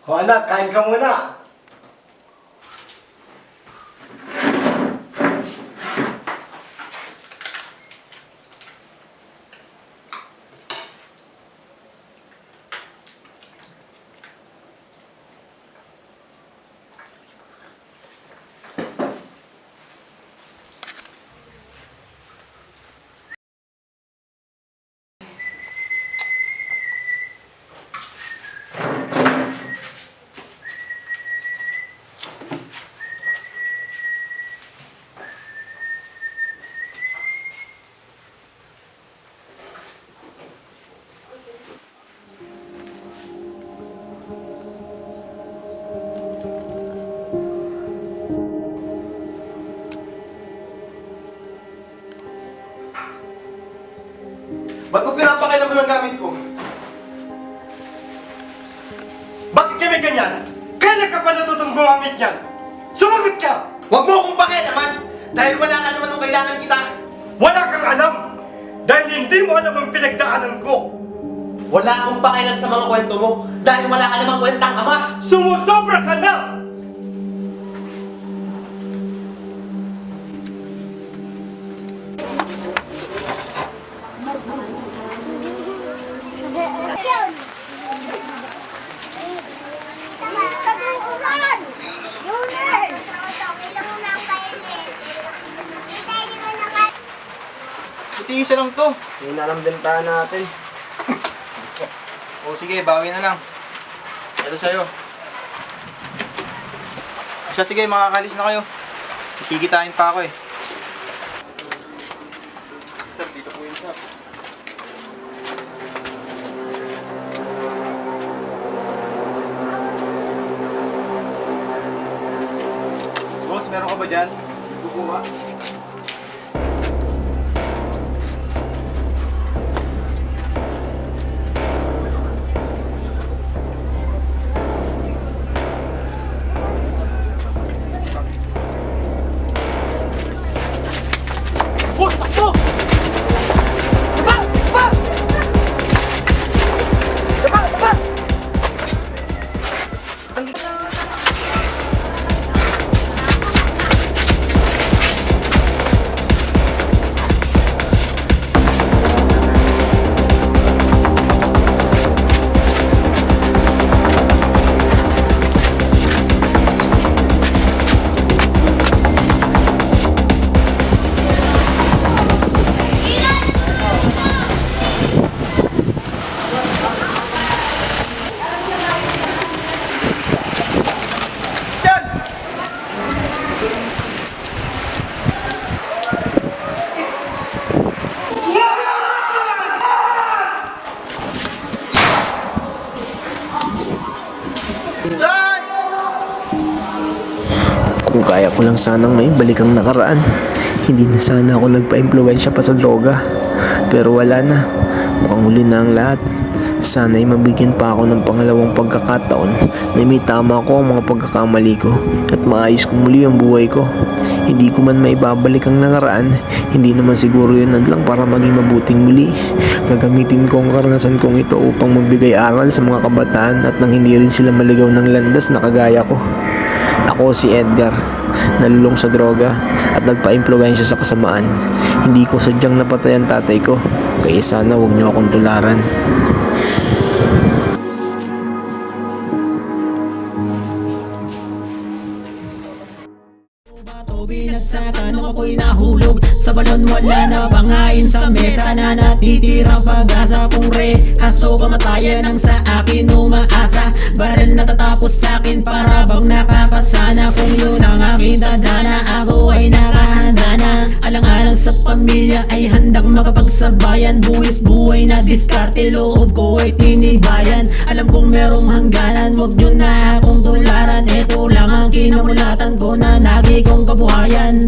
O anak, kain ka muna. Ba't mo pinapakailan mo ng gamit ko? Bakit kami ganyan? Kailan ka pa natutong gumamit yan? Sumagot ka! Huwag mo akong pakialaman! Dahil wala ka naman nung kailangan kita! Wala kang alam! Dahil hindi mo alam ang pinagdaanan ko! Wala akong pakialam sa mga kwento mo dahil wala ka namang kwentang ama! Sumusobra ka na! Taguulan! Yunin! Iti-isa lang to. Yun na lang bentahan natin. O sige, bawi na lang. Ito sa'yo. Siya, sige, makakalis na kayo. Kikitain pa ako eh. Sir, dito po yun, sir. Boss, meron ka ba dyan? Kukuha. Boss, takbo! Kung kaya ko lang sanang maibalik ang nakaraan, hindi na sana ako nagpa-impluwensya pa sa droga. Pero wala na, mukhang huli na ang lahat. Sana'y mabigyan pa ako ng pangalawang pagkakataon na may tama ko ang mga pagkakamali ko at maayos ko muli ang buhay ko. Hindi ko man maibabalik ang nakaraan, hindi naman siguro yun lang para maging mabuting muli. Gagamitin ko ang karanasan kong ito upang magbigay aral sa mga kabataan at nang hindi rin sila maligaw ng landas na kagaya ko. Ako si Edgar, nalulong sa droga at nagpa-impluwensya sa kasamaan. Hindi ko sadyang napatay ang tatay ko, kaya sana huwag niyo akong tularan. Binasakan nung ako'y nahulog sa balon, wala na bangain sa mesa na natitirang pag-asa kong rehaso. Kamatayan ang sa akin umaasa, baril natatapos sa akin para bang nakakasana. Kung yun ang aking dadana, ako ay nakahanda na. Alang-alang sa pamilya ay handang makapagsabayan. Buwis buhay na diskarte, loob ko ay tinibayan. Alam kong merong hangganan, wag nyo na akong tularan. Ito lang ang kinamulatan ko na nagi kong kabuhayan.